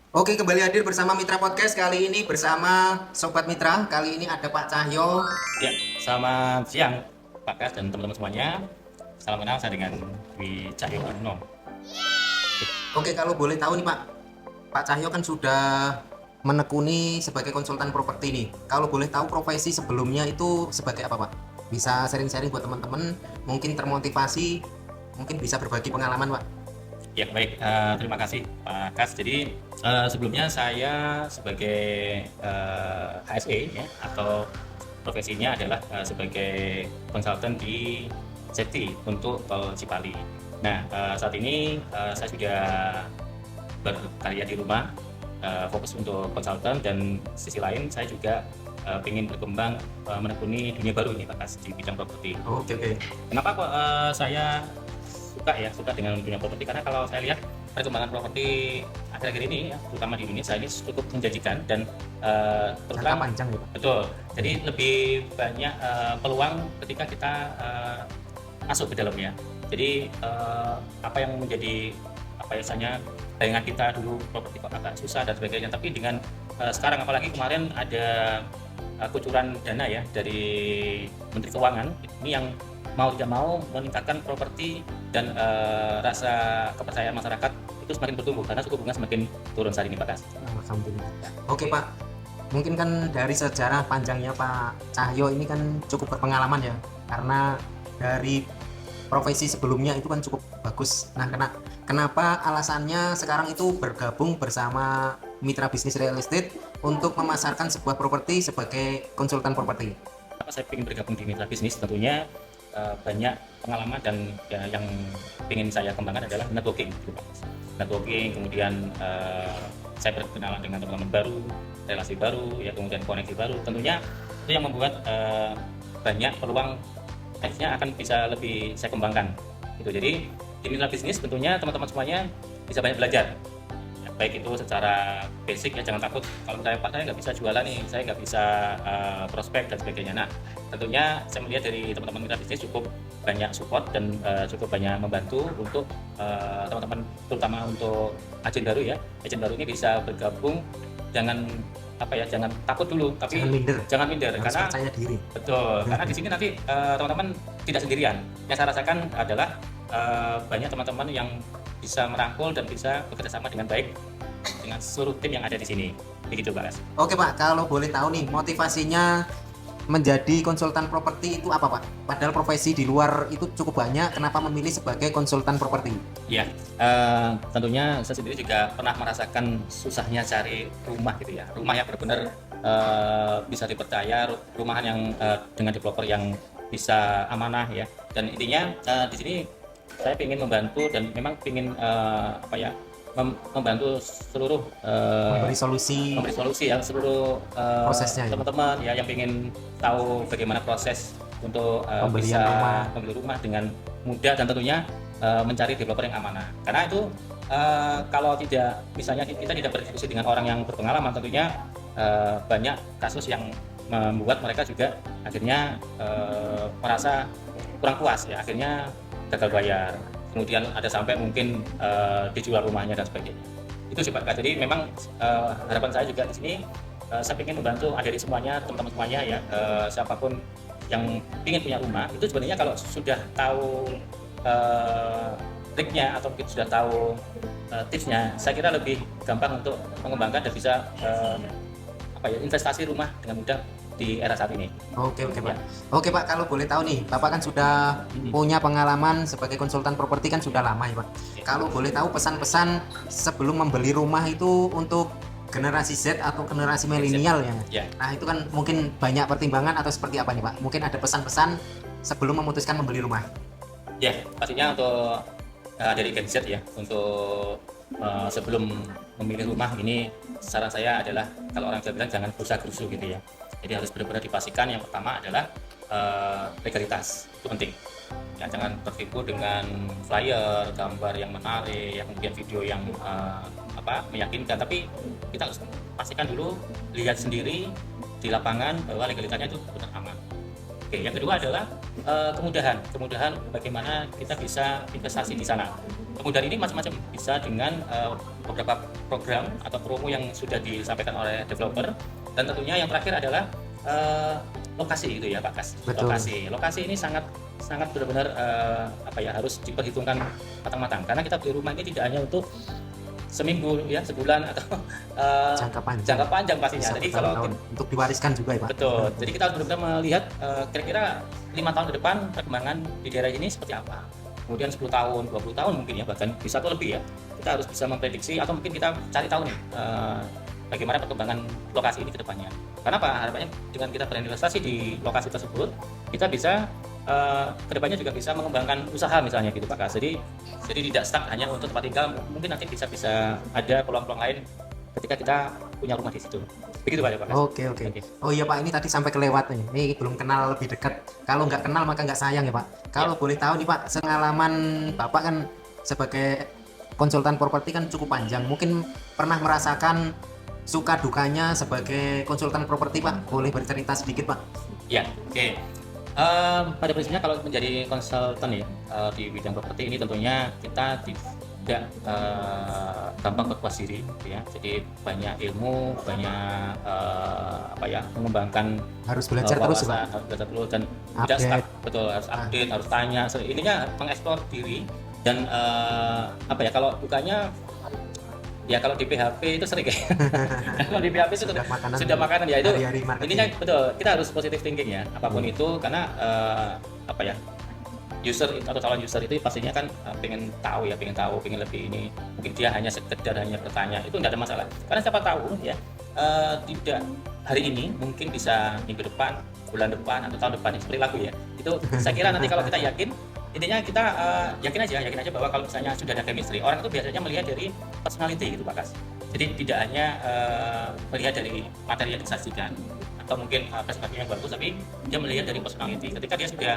Oke, kembali hadir bersama Mitra Podcast. Kali ini bersama Sobat Mitra. Kali ini ada Pak Cahyo. Ya, selamat siang Pak Kas dan teman-teman semuanya. Salam kenal, saya dengan Dwi Cahyo Uno. Oke, kalau boleh tahu nih Pak, Pak Cahyo kan sudah menekuni sebagai konsultan properti nih. Kalau boleh tahu profesi sebelumnya itu sebagai apa Pak? Bisa sharing-sharing buat teman-teman, mungkin termotivasi, mungkin bisa berbagi pengalaman Pak. Ya, baik, terima kasih Pak Kas. Jadi sebelumnya saya sebagai HSE ya, atau profesinya adalah sebagai konsultan di safety untuk tol Cipali. Nah, saat ini saya sudah berkarya di rumah, fokus untuk konsultan, dan sisi lain saya juga ingin berkembang menekuni dunia baru ini Pak Kas di bidang properti. Oke, oke. Kenapa kok saya suka dengan dunia properti? Karena kalau saya lihat perkembangan properti akhir-akhir ini ya, terutama di Indonesia ini cukup menjanjikan dan Jangka terutama panjang ya Pak. betul. Jadi lebih banyak peluang ketika kita masuk ke dalamnya. Jadi apa yang menjadi apa biasanya bayangan kita dulu properti kok agak susah dan sebagainya, tapi dengan sekarang, apalagi kemarin ada kucuran dana ya dari Menteri Keuangan ini yang mau tidak mau meningkatkan properti, dan rasa kepercayaan masyarakat itu semakin bertumbuh karena suku bunga semakin turun saat ini Pak Kas. Alhamdulillah. Oke Pak, mungkin kan dari sejarah panjangnya Pak Cahyo ini kan cukup berpengalaman ya, karena dari profesi sebelumnya itu kan cukup bagus. Nah, kenapa alasannya sekarang itu bergabung bersama Mitra Bisnis Real Estate untuk memasarkan sebuah properti sebagai konsultan properti? Kenapa saya ingin bergabung di mitra bisnis? Tentunya banyak pengalaman, dan ya, yang ingin saya kembangkan adalah networking gitu, Pak. Networking, kemudian saya berkenalan dengan teman-teman baru, relasi baru, ya, kemudian koneksi baru. Tentunya itu yang membuat banyak peluang nextnya akan bisa lebih saya kembangkan gitu. Jadi di mitra bisnis tentunya teman-teman semuanya bisa banyak belajar ya, baik itu secara basic ya, jangan takut kalau misalnya Pak saya nggak bisa jualan nih, saya nggak bisa prospek dan sebagainya. Nah, tentunya saya melihat dari teman-teman mitra bisnis cukup banyak support dan cukup banyak membantu untuk teman-teman, terutama untuk agen baru ya. Agen baru ini bisa bergabung, jangan jangan takut dulu, tapi jangan minder Harus karena percaya diri. betul, karena di sini nanti teman-teman tidak sendirian. Yang saya rasakan adalah banyak teman-teman yang bisa merangkul dan bisa bekerja sama dengan baik dengan seluruh tim yang ada di sini. Begitu, Pak Kas. Oke Pak, kalau boleh tahu nih motivasinya menjadi konsultan properti itu apa Pak? Padahal profesi di luar itu cukup banyak, kenapa memilih sebagai konsultan properti? Ya, tentunya saya sendiri juga pernah merasakan susahnya cari rumah gitu ya. Rumah yang benar-benar bisa dipercaya, rumahan yang dengan developer yang bisa amanah ya. Dan intinya di sini saya ingin membantu, dan memang ingin membantu seluruh memberi solusi ya seluruh Prosesnya ya? teman-teman ya yang ingin tahu bagaimana proses untuk Pembelian bisa rumah. membeli rumah dengan mudah, dan tentunya mencari developer yang amanah. Karena itu kalau tidak, misalnya kita tidak berdiskusi dengan orang yang berpengalaman, tentunya banyak kasus yang membuat mereka juga akhirnya merasa kurang puas ya, akhirnya gagal bayar, kemudian ada sampai mungkin dijual rumahnya dan sebagainya. Itu sih Pak. Jadi memang harapan saya juga di sini, saya ingin membantu adik semuanya, teman-teman semuanya ya, siapapun yang ingin punya rumah itu sebenarnya kalau sudah tahu triknya atau mungkin sudah tahu tipsnya, saya kira lebih gampang untuk mengembangkan dan bisa investasi rumah dengan mudah di era saat ini. Oke Pak. Ya. Oke Pak, kalau boleh tahu nih, Bapak kan sudah punya pengalaman sebagai konsultan properti kan sudah lama ya Pak. Ya. Kalau boleh tahu pesan-pesan sebelum membeli rumah itu untuk generasi Z atau generasi milenial ya. Ya. Nah, itu kan mungkin banyak pertimbangan atau seperti apa nih Pak? Mungkin ada pesan-pesan sebelum memutuskan membeli rumah. Ya, pastinya untuk dari Gen Z ya, untuk sebelum memilih rumah ini, saran saya adalah kalau orang Jawa bilang jangan gerusa-gerusu gitu ya. Jadi harus benar-benar dipastikan. Yang pertama adalah legalitas, itu penting. Ya, jangan tertipu dengan flyer, gambar yang menarik, yang kemudian video yang meyakinkan. Tapi kita harus pastikan dulu, lihat sendiri di lapangan bahwa legalitasnya itu benar aman. Oke, yang kedua adalah kemudahan bagaimana kita bisa investasi di sana. Kemudahan ini macam-macam, bisa dengan beberapa program atau promo yang sudah disampaikan oleh developer, dan tentunya yang terakhir adalah lokasi itu ya Pak Kas. Betul. Lokasi ini sangat benar-benar harus diperhitungkan matang-matang, karena kita beli rumah ini tidak hanya untuk seminggu ya, sebulan atau jangka panjang pastinya. Jadi kalau untuk diwariskan juga ya Pak. Betul. Jadi kita harus benar-benar melihat kira-kira 5 tahun ke depan perkembangan di daerah ini seperti apa. Kemudian 10 tahun, 20 tahun mungkin ya, bahkan bisa atau lebih ya. Kita harus bisa memprediksi, atau mungkin kita cari tahu nih bagaimana perkembangan lokasi ini ke depannya. Karena apa? Harapannya dengan kita berinvestasi di lokasi tersebut, kita bisa kedepannya juga bisa mengembangkan usaha misalnya gitu Pak Kas. Jadi tidak stuck hanya untuk tempat tinggal, mungkin nanti bisa ada peluang-peluang lain ketika kita punya rumah di situ. Begitu Pak ya Pak Kas. Oke. Oh iya Pak, ini tadi sampai kelewat nih. Ini belum kenal lebih dekat. Kalau nggak kenal maka nggak sayang ya Pak. Kalau boleh tahu nih Pak, pengalaman Bapak kan sebagai konsultan properti kan cukup panjang. Mungkin pernah merasakan suka dukanya sebagai konsultan properti Pak. Boleh bercerita sedikit Pak? Ya, oke. Pada prinsipnya kalau menjadi konsultan ya di bidang properti ini, tentunya kita tidak gampang berpuas diri gitu ya. Jadi banyak ilmu, banyak mengembangkan, harus belajar terus Pak. Harus belajar terus dan tidak stuck, betul, harus update, harus tanya. Ininya mengeksplor diri dan kalau dukanya ya, kalau di PHP itu sering ya. Kalau di PHP itu sudah makanan ya, itu ininya betul, kita harus positive thinking ya, apapun itu, karena user atau calon user itu pastinya kan pengen tahu, pengen lebih ini. Mungkin dia hanya sekedar bertanya, itu nggak ada masalah, karena siapa tahu ya tidak hari ini, mungkin bisa minggu depan, bulan depan, atau tahun depan, seperti lagu ya. Itu saya kira nanti kalau kita yakin, intinya kita yakin aja bahwa kalau misalnya sudah ada chemistry, orang itu biasanya melihat dari personality gitu Pak Kas. Jadi tidak hanya melihat dari materi yang disajikan atau mungkin presentasinya yang bagus, tapi dia melihat dari personality. Ketika dia sudah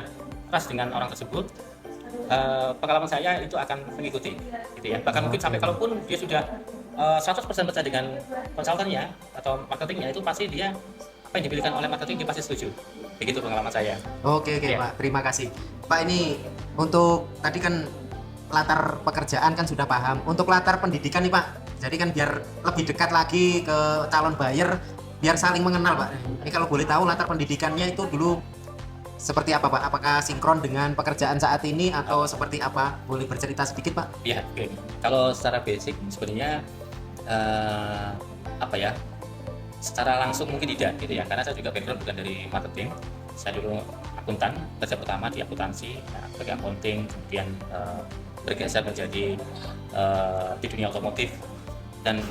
trust dengan orang tersebut, pengalaman saya itu akan mengikuti gitu ya. Bahkan mungkin sampai kalaupun dia sudah 100% percaya dengan konsultannya atau marketingnya, itu pasti dia apa yang dipilihkan oleh marketing dia pasti setuju. Begitu pengalaman saya. Oke ya. Pak, terima kasih Pak. Ini untuk tadi kan latar pekerjaan kan sudah paham. Untuk latar pendidikan nih Pak, jadi kan biar lebih dekat lagi ke calon buyer, biar saling mengenal Pak. Ini kalau boleh tahu latar pendidikannya itu dulu seperti apa Pak? Apakah sinkron dengan pekerjaan saat ini atau seperti apa? Boleh bercerita sedikit Pak? Iya, oke. Kalau secara basic sebenarnya secara langsung mungkin tidak gitu ya, karena saya juga background bukan dari marketing. Saya dulu akuntan, kerja pertama di akuntansi, sebagai accounting, kemudian bergeser menjadi di dunia otomotif, dan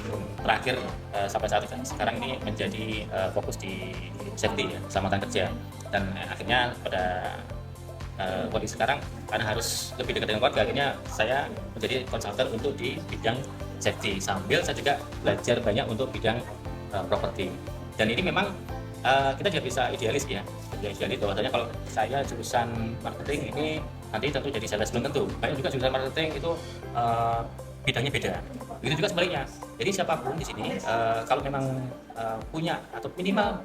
terakhir sampai saat sekarang ini menjadi fokus di safety ya, keselamatan kerja. Dan akhirnya pada kondisi sekarang, karena harus lebih dekat dengan keluarga, akhirnya saya menjadi konsultan untuk di bidang safety, sambil saya juga belajar banyak untuk bidang properti. Dan ini memang kita juga bisa idealis ya, bahwasanya kalau saya jurusan marketing ini nanti tentu jadi sales, belum tentu. Banyak juga jurusan marketing itu bidangnya beda. Begitu juga sebaliknya. Jadi siapapun di sini kalau memang punya atau minimal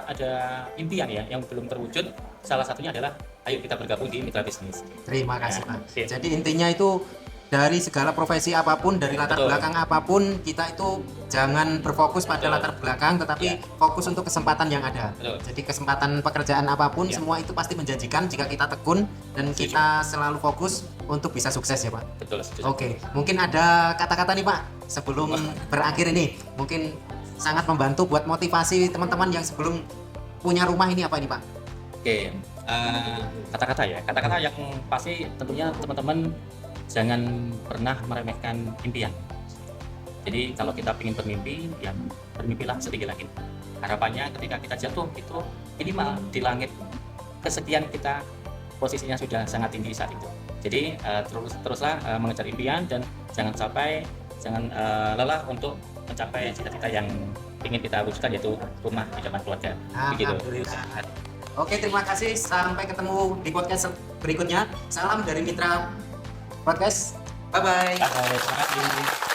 ada impian ya yang belum terwujud, salah satunya adalah ayo kita bergabung di mitra bisnis. Terima kasih Pak. Jadi intinya itu dari segala profesi apapun, dari latar belakang apapun, kita itu jangan berfokus pada latar belakang, tetapi fokus untuk kesempatan yang ada. Jadi kesempatan pekerjaan apapun, semua itu pasti menjanjikan jika kita tekun dan kita selalu fokus untuk bisa sukses ya Pak. Betul. Oke, mungkin ada kata-kata nih Pak sebelum berakhir ini, mungkin sangat membantu buat motivasi teman-teman yang sebelum punya rumah ini, apa ini Pak? Oke, kata-kata yang pasti tentunya teman-teman jangan pernah meremehkan impian. Jadi kalau kita ingin bermimpi, ya bermimpilah setinggi langit. Harapannya ketika kita jatuh itu minimal di langit kesekian kita posisinya sudah sangat tinggi saat itu. Jadi teruslah mengejar impian dan jangan lelah untuk mencapai cita-cita yang ingin kita wujudkan, yaitu rumah di depan keluarga. Begitu. Oke, terima kasih. Sampai ketemu di podcast berikutnya. Salam dari Mitra Podcast. Bye-bye. Terima kasih.